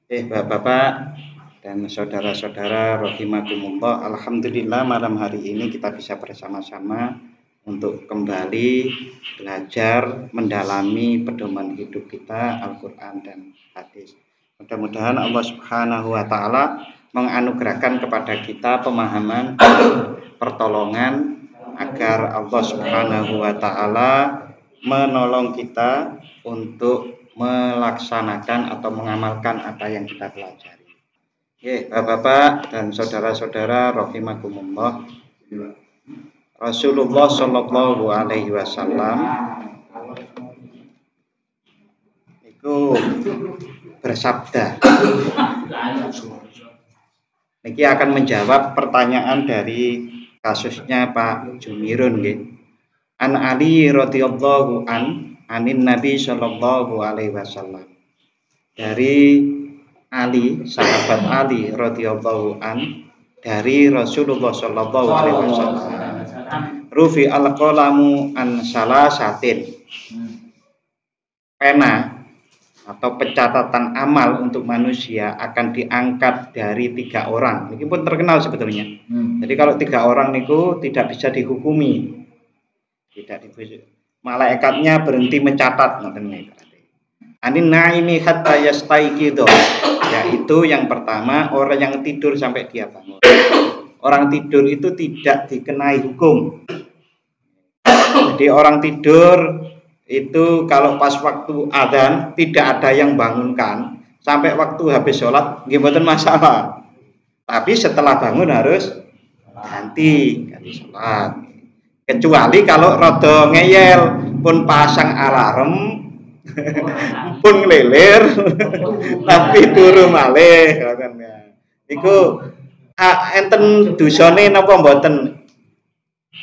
Bapak-bapak dan saudara-saudara rahimakumullah, alhamdulillah malam hari ini kita bisa bersama-sama untuk kembali belajar mendalami pedoman hidup kita Al-Qur'an dan hadis. Mudah-mudahan Allah Subhanahu wa taala menganugerahkan kepada kita pemahaman pertolongan agar Allah Subhanahu wa taala menolong kita untuk melaksanakan atau mengamalkan apa yang kita pelajari. Bapak-bapak dan saudara-saudara rahimakumullah, Rasulullah Shallallahu alaihi wasallam itu bersabda. Niki akan menjawab pertanyaan dari kasusnya Pak Jumirun nggih. An Ali radhiyallahu anin Nabi Shallallahu alaihi wasallam. Dari Ali, sahabat Ali radhiyallahu dari Rasulullah Shallallahu alaihi wasallam. Rufi al-qalamu an salasatin. Pena atau pencatatan amal untuk manusia akan diangkat dari 3 orang. Ini pun terkenal sebetulnya. Jadi kalau 3 orang niku tidak bisa dihukumi. Tidak bisa. Malaikatnya berhenti mencatat ngoten niku. Anin naimi hatta yastaiqidho, yaitu yang pertama orang yang tidur sampai dia bangun. Orang tidur itu tidak dikenai hukum. Jadi orang tidur itu kalau pas waktu adzan tidak ada yang bangunkan sampai waktu habis sholat nggih mboten masalah. Tapi setelah bangun harus ganti sholat. Kecuali kalau rada ngeyel pun pasang alarm pun ngelilir tapi turu malih ngoten ya. Iku enten dosane napa mboten?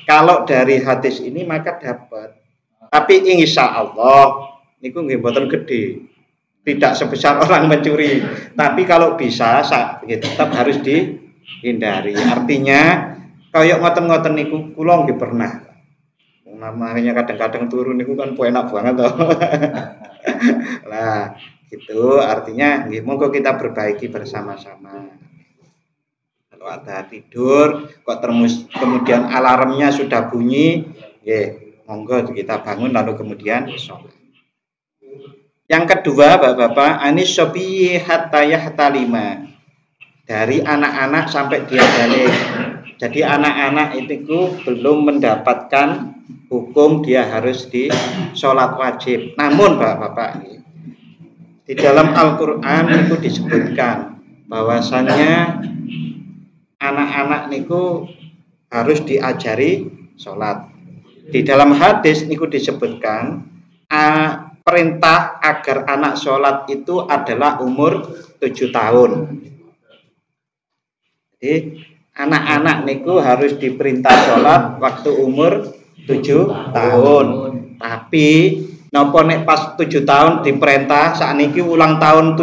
Kalau dari hadis ini maka dapat. Tapi insya Allah niku nggih mboten gede. Tidak sebesar orang mencuri. Tapi kalau bisa tetap harus dihindari. Artinya kayak ngoten-ngoten niku kula nggih pernah. Namanya kadang-kadang turun niku kan enak banget toh. Nah, gitu artinya nggih monggo kita perbaiki bersama-sama. Kalau ada tidur kok kemudian alarmnya sudah bunyi, nggih monggo kita bangun lalu kemudian sholat. Yang kedua, Bapak-bapak, anis sobi hatta yahtalima. Dari anak-anak sampai dia balik. Jadi anak-anak itu belum mendapatkan hukum dia harus di sholat wajib. Namun Bapak-bapak, di dalam Al-Qur'an itu disebutkan bahwasannya anak-anak niku harus diajari sholat. Di dalam hadis niku disebutkan perintah agar anak sholat itu adalah umur 7 tahun. Jadi anak-anak niku harus diperintah sholat waktu umur 7 tahun. Tapi napa nek pas 7 tahun diperintah sakniki ulang tahun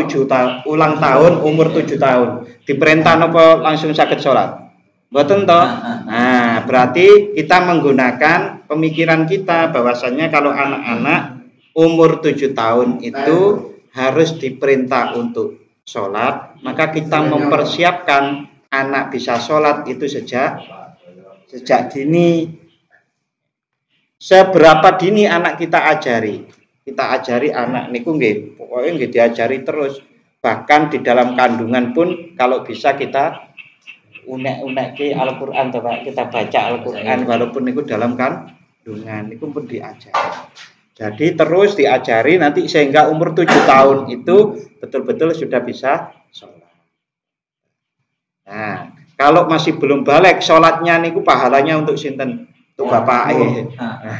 umur 7 tahun. Diperintah napa langsung saged sholat? Mboten toh. Nah, berarti kita menggunakan pemikiran kita bahwasanya kalau anak-anak umur 7 tahun itu harus diperintah untuk sholat, maka kita mempersiapkan anak bisa sholat itu sejak dini. Seberapa dini anak kita ajari? Kita ajari anak niku nggih, pokoknya nggih diajari terus. Bahkan di dalam kandungan pun kalau bisa kita unek-unek Al-Qur'an to Pak, kita baca Al-Qur'an walaupun niku dalam kandungan niku pun diajari. Jadi terus diajari nanti sehingga umur 7 tahun itu betul-betul sudah bisa sholat. Nah, kalau masih belum balik sholatnya niku pahalanya untuk sinten? Untuk bapak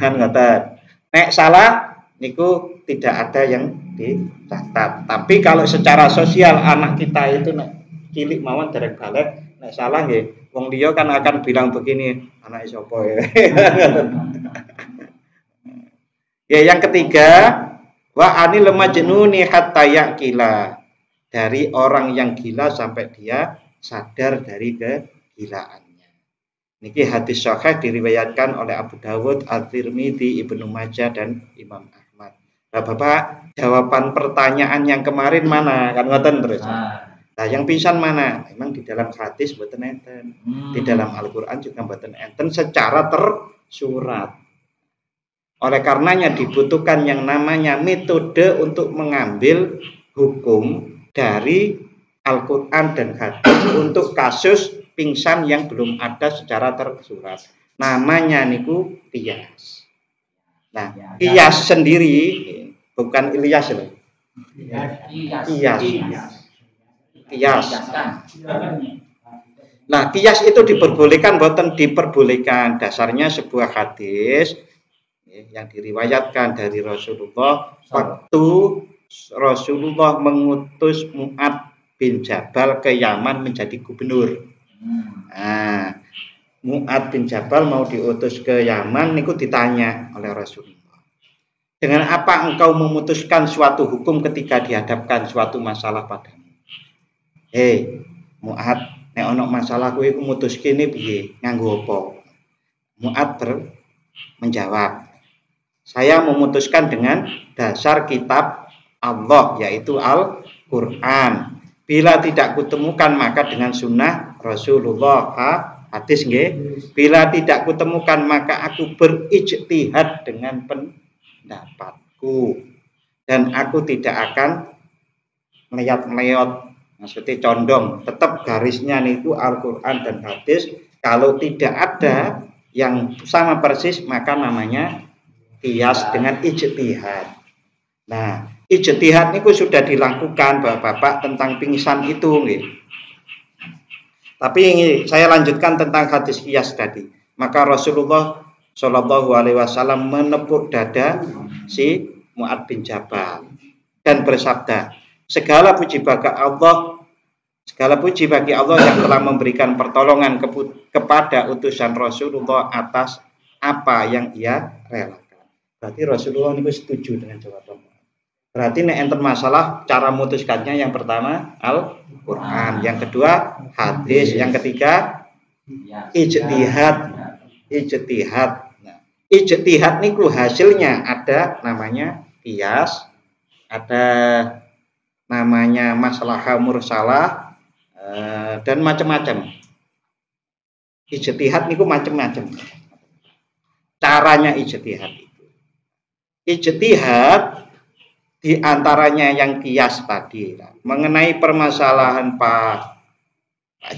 kan ngoten. Nek salah niku tidak ada yang dicatat. Tapi kalau secara sosial anak kita itu nek cilik mawon dereng balik, nek salah nggih wong liya kan akan bilang begini, anak sapa ya. Ya, yang ketiga, wa anil majnuni hatta yaqila. Dari orang yang gila sampai dia sadar dari kegilaannya. Niki hadis sahih diriwayatkan oleh Abu Dawud, At-Tirmidzi, Ibnu Majah dan Imam Ahmad. Nah, Bapak, jawaban pertanyaan yang kemarin mana? Kan ngoten terus. Nah, yang pingsan mana? Memang di dalam hadis mboten enten. Di dalam Al-Qur'an juga mboten enten secara tersurat. Oleh karenanya dibutuhkan yang namanya metode untuk mengambil hukum dari Al-Qur'an dan hadis untuk kasus pingsan yang belum ada secara tersurat. Namanya niku qiyas. Nah, qiyas sendiri bukan Ilyas loh. Qiyas. Nah, qiyas itu diperbolehkan, boten diperbolehkan. Dasarnya sebuah hadis yang diriwayatkan dari Rasulullah waktu Rasulullah mengutus Mu'ad bin Jabal ke Yaman menjadi gubernur. Nah, Mu'ad bin Jabal mau diutus ke Yaman niku ditanya oleh Rasulullah, dengan apa engkau memutuskan suatu hukum ketika dihadapkan suatu masalah padamu? Mu'ad, nek ono masalah kowe iku mutuske ne piye? Nganggo apa? Mu'ad menjawab, saya memutuskan dengan dasar kitab Allah, yaitu Al-Qur'an. Bila tidak kutemukan maka dengan sunnah Rasulullah. Hadis nggih. Bila tidak kutemukan maka aku berijtihad dengan pendapatku dan aku tidak akan melihat-melihat, maksudnya condong, tetap garisnya itu Al-Qur'an dan hadis. Kalau tidak ada yang sama persis maka namanya qiyas dengan ijtihad. Nah, ijtihad niku sudah dilakukan Bapak tentang pingsan itu nggih. Tapi saya lanjutkan tentang hadis qiyas tadi. Maka Rasulullah Shallallahu alaihi wasallam menepuk dada si Mu'ad bin Jabal dan bersabda, segala puji bagi Allah yang telah memberikan pertolongan kepada utusan Rasulullah atas apa yang ia relakan. Berarti Rasulullah ini setuju dengan jawaban. Berarti nek enten masalah cara memutuskannya yang pertama Al-Qur'an, yang kedua hadis, yang ketiga ijtihad. Nah, ijtihad niku hasilnya ada namanya qiyas, ada namanya maslahah mursalah, dan macam-macam. Ijtihad niku macam-macam. Caranya ijtihad itu. Ijtihad di antaranya yang qiyas tadi mengenai permasalahan Pak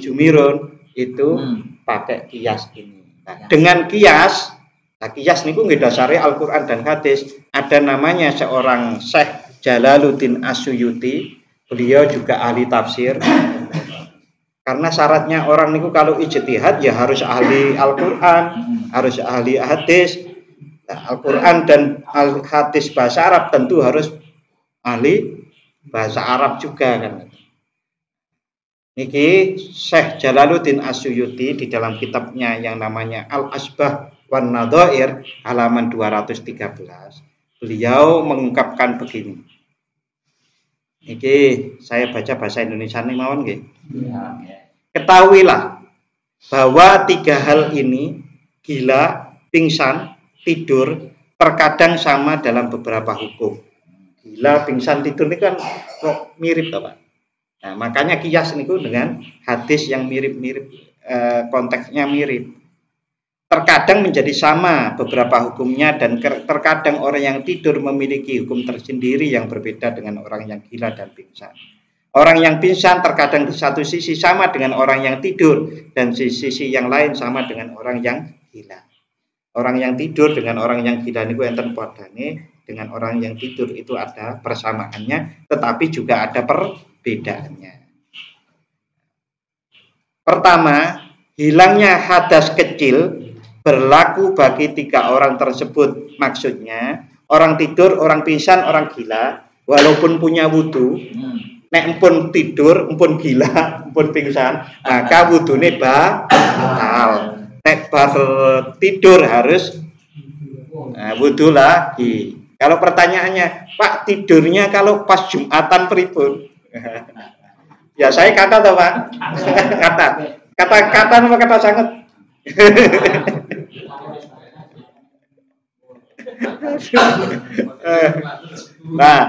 Jumirun itu pakai qiyas ini. Nah, dengan qiyas, qiyas niku nggih dasare Al-Qur'an dan hadis. Ada namanya seorang Syekh Jalaluddin As-Suyuti, beliau juga ahli tafsir. Karena syaratnya orang niku kalau ijtihad ya harus ahli Al-Qur'an, harus ahli hadis. Nah, Al-Qur'an dan hadis bahasa Arab tentu harus ahli bahasa Arab juga kan. Niki Syekh Jalaluddin As-Suyuti di dalam kitabnya yang namanya Al-Asbah wan Nadhair halaman 213, beliau mengungkapkan begini. Niki saya baca bahasa Indonesia nih mawon nggih. Ketahuilah bahwa tiga hal ini, gila, pingsan, tidur, terkadang sama dalam beberapa hukum. Gila, pingsan, tidur ini kan kok mirip Pak. Nah, makanya qiyas niku dengan hadis yang mirip-mirip, konteksnya mirip. Terkadang menjadi sama beberapa hukumnya, dan terkadang orang yang tidur memiliki hukum tersendiri yang berbeda dengan orang yang gila dan pingsan. Orang yang pingsan terkadang di satu sisi sama dengan orang yang tidur, dan di sisi yang lain sama dengan orang yang gila. Orang yang tidur dengan orang yang gila niku enten padane, dengan orang yang tidur itu ada persamaannya, tetapi juga ada perbedaannya. Pertama, hilangnya hadas kecil berlaku bagi tiga orang tersebut. Maksudnya, orang tidur, orang pingsan, orang gila, walaupun punya wudu, nek empun tidur, empun gila, empun pingsan, maka wudune batal. Nek bar tidur harus wudu lagi. Kalau pertanyaannya, Pak, tidurnya kalau pas Jumatan pripun? Ya saya kata toh Pak. kata apa kata sangat. Nah,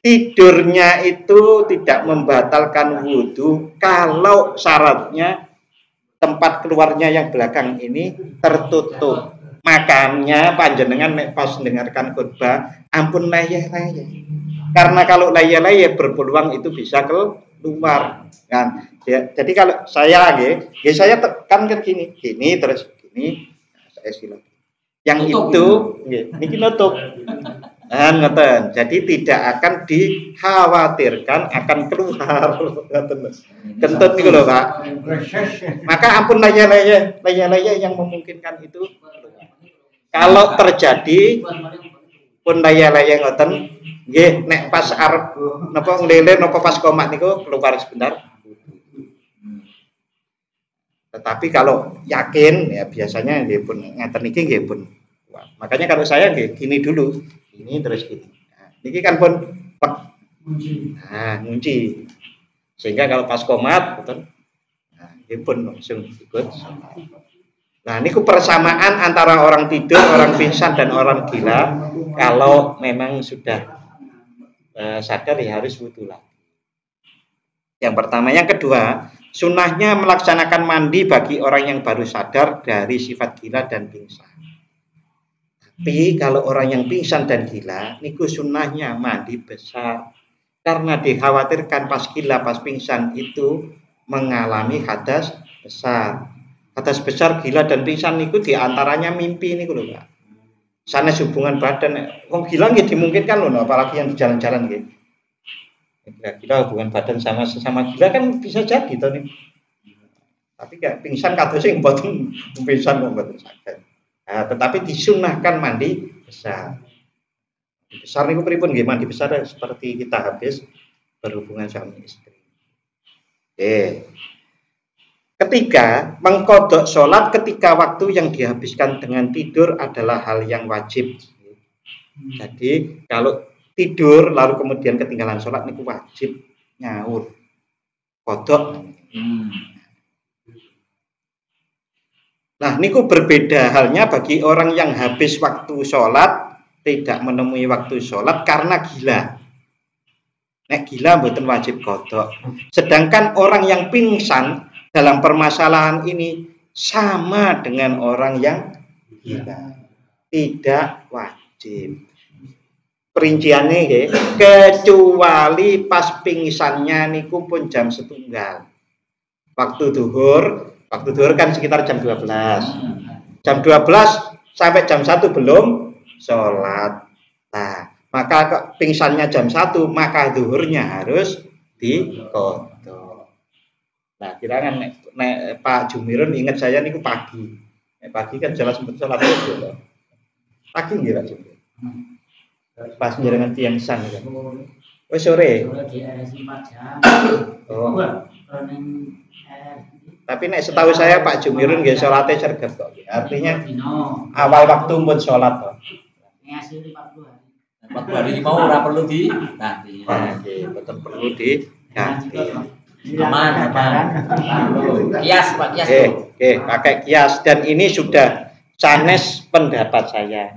tidurnya itu tidak membatalkan wudhu kalau syaratnya tempat keluarnya yang belakang ini tertutup. Makanya panjenengan pas dengarkan khutbah, ampun leyeh-leyeh. Karena kalau leyeh-leyeh berpeluang itu bisa keluar. Kan? Ya, jadi kalau saya saya tekankan gini terus gini, saya silakan. Yang itu, niki nutup. Ngeten. Jadi tidak akan dikhawatirkan akan keluar. Kentut niku lho, Pak. Maka ampun leye-leye yang memungkinkan itu. Kalau terjadi pun leye-leye ngoten, nggih nek pas arep napa nglele napa pas komat niku keluar sebentar. Tetapi kalau yakin ya biasanya nggih pun ngeten iki nggih pun. Makanya kalau saya nggih gini dulu. Ini terus gini. Nah, ini kan pun ngunci. Sehingga kalau pas komat, betul. Nah, ini pun langsung ikut. Nah, ini persamaan antara orang tidur, orang pingsan dan orang gila. Kalau memang sudah sadar ya harus wudhu lagi. Yang pertama, yang kedua, sunnahnya melaksanakan mandi bagi orang yang baru sadar dari sifat gila dan pingsan. Tapi kalau orang yang pingsan dan gila, niku sunnahnya mandi besar. Karena dikhawatirkan pas gila, pas pingsan itu mengalami hadas besar. Hadas besar, gila dan pingsan niku diantaranya mimpi niku lho, Pak. Sanes hubungan badan, wong gila nggih dimungkinkan lho, apalagi yang di jalan-jalan nggih. Gila hubungan badan sama sesama gila kan bisa jadi to nih. Tapi kayak pingsan kados sing mboten pingsan kok mboten saged. Nah, tetapi disunahkan mandi besar. Besar niku pripun nggih mandi besar seperti kita habis berhubungan suami istri. Oke. Ketiga, mengkodok sholat ketika waktu yang dihabiskan dengan tidur adalah hal yang wajib. Jadi kalau tidur lalu kemudian ketinggalan sholat niku wajib nyaur kodok. Nah, niku berbeda halnya bagi orang yang habis waktu sholat tidak menemui waktu sholat karena gila. Nek gila mboten wajib kodok. Sedangkan orang yang pingsan dalam permasalahan ini sama dengan orang yang gila, tidak wajib. Perinciannya ya, kecuali pas pingsannya niku pun jam 1:00. Waktu duhur kan sekitar jam 12. Jam 12 sampai jam 1 belum sholat. Nah, maka pingsannya jam 1, maka duhurnya harus dikodok. Nah, kira-kira Pak Jumirun ingat saya niku pagi. Pagi kan jelas sempat sholat dulu. Pagi nggih Pak Jumirun. Pas jaringan tiang san kan. Oh sore. Oh. Tapi nek setahu saya Pak Jumirun nggih salate sregep kok. Artinya awal waktu pun salat kok. Ngasih 40 hari. 40 hari mau ora perlu di ganti. Nggih, betul perlu di ganti. Aman. Kias Pak, kias. Oke, pakai kias dan ini sudah sanes pendapat saya.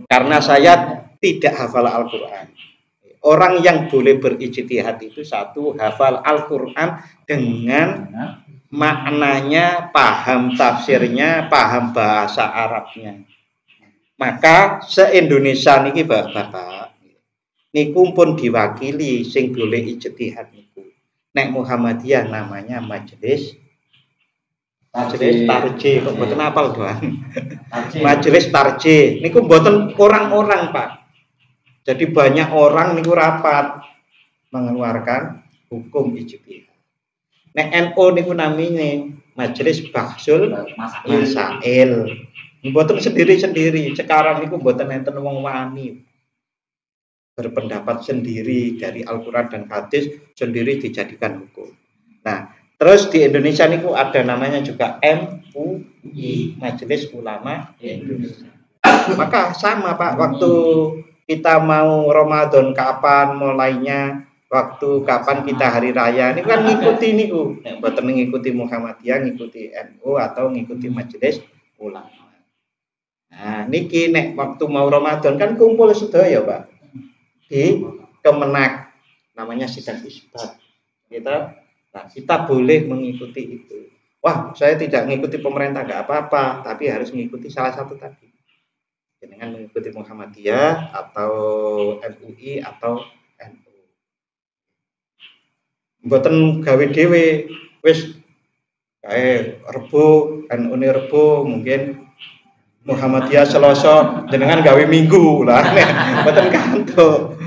Karena saya tidak hafal Al-Qur'an. Orang yang boleh berijtihad itu satu hafal Al-Qur'an dengan maknanya, paham tafsirnya, paham bahasa Arabnya. Maka se-Indonesia niki Bapak, niku pun diwakili sing boleh ijtihad niku. Nek Muhammadiyah namanya Majelis Tarjih, kok mboten apal doang. Majelis Tarjih niku mboten orang-orang, Pak. Jadi banyak orang niku rapat mengeluarkan hukum ijtihad. Nek NU niku namine Majelis Bahsul Masail. Mboten sendiri-sendiri. Sekarang niku mboten enten wong wani berpendapat sendiri dari Al-Qur'an dan hadis sendiri dijadikan hukum. Nah, terus di Indonesia niku ada namanya juga MUI, Majelis Ulama Indonesia. Maka sama Pak, waktu kita mau Ramadan kapan mulainya, waktu kapan kita hari raya, ini kan ngikuti niku. Nek mboten ngikuti Muhammadiyah, ngikuti NU atau ngikuti Majelis Ulama. Nah, niki nek waktu mau Ramadan kan kumpul sedaya, Pak. Di Kemenak namanya sidang isbat. Kita boleh mengikuti itu. Wah, saya tidak mengikuti pemerintah nggak apa-apa, tapi harus mengikuti salah satu tadi. Dengan mengikuti Muhammadiyah atau MUI atau NU. Mboten gawe dhewe wis Rebo, NU Rebo mungkin Muhammadiyah Selasa jenengan gawe Minggu lah. Mboten kantuk.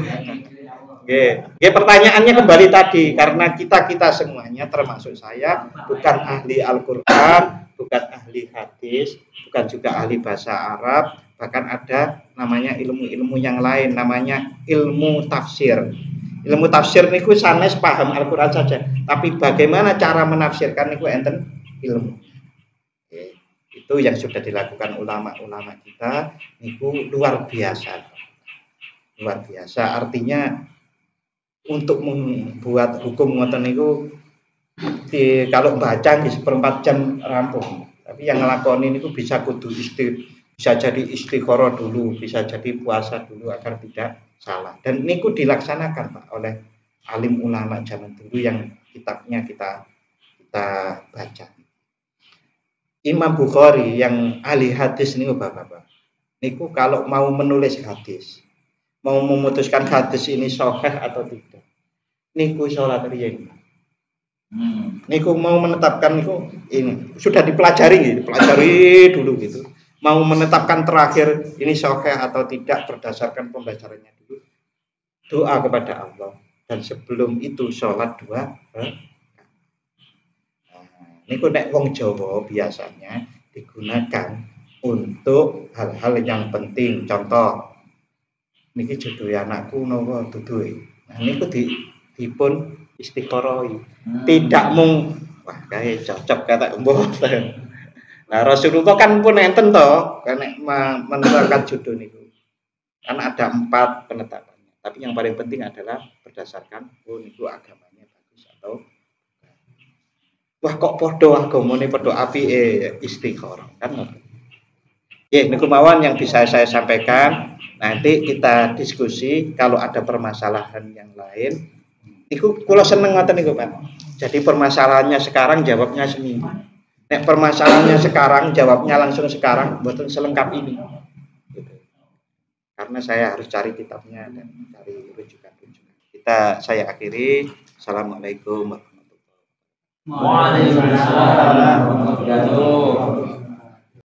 Oke, pertanyaannya kembali tadi karena kita semuanya termasuk saya bukan ahli Al-Qur'an, bukan ahli hadis, bukan juga ahli bahasa Arab, bahkan ada namanya ilmu-ilmu yang lain namanya ilmu tafsir. Ilmu tafsir niku sanes paham Al-Qur'an saja, tapi bagaimana cara menafsirkan niku enten ilmu. Oke, itu yang sudah dilakukan ulama-ulama kita niku luar biasa. Luar biasa artinya untuk membuat hukum ngoten niku kalau baca di seperempat jam rampung. Tapi yang ngelakoni niku bisa bisa jadi istikharah dulu, bisa jadi puasa dulu agar tidak salah. Dan niku dilaksanakan Pak oleh alim ulama zaman dulu yang kitabnya kita baca. Imam Bukhari yang ahli hadis niku Bapak-bapak. Niku kalau mau menulis hadis, mau memutuskan hadis ini sahih atau tidak, niku sholat riyen. Niku mau menetapkan niku ini sudah dipelajari dulu gitu. Mau menetapkan terakhir ini sahih atau tidak berdasarkan pembelajarannya dulu. Doa kepada Allah dan sebelum itu sholat 2 rakaat. Niku nek wong Jawa biasanya digunakan untuk hal-hal yang penting. Contoh niki jodoh anakku napa dudu. Nah niku dipun istikharoi. Tidak mung wah kae cocok kata mboten. Nah Rasulullah kan pun enten to nek menentukan jodoh niku. Kan ada 4 penetapannya. Tapi yang paling penting adalah berdasarkan niku agamanya bagus atau wah kok padha agamane padha apike istikharah kan ngoten. Oke, niku mawon yang bisa saya sampaikan. Nanti kita diskusi kalau ada permasalahan yang lain. Niku kula seneng ngoten niku, Pak. Jadi permasalahannya sekarang jawabnya seminggu. Nek permasalahannya sekarang jawabnya langsung sekarang, mboten selengkap ini. Gitu. Karena saya harus cari kitabnya dan cari rujukan-rujukan. Saya akhiri. Assalamualaikum warahmatullahi wabarakatuh. Waalaikumsalam warahmatullahi wabarakatuh.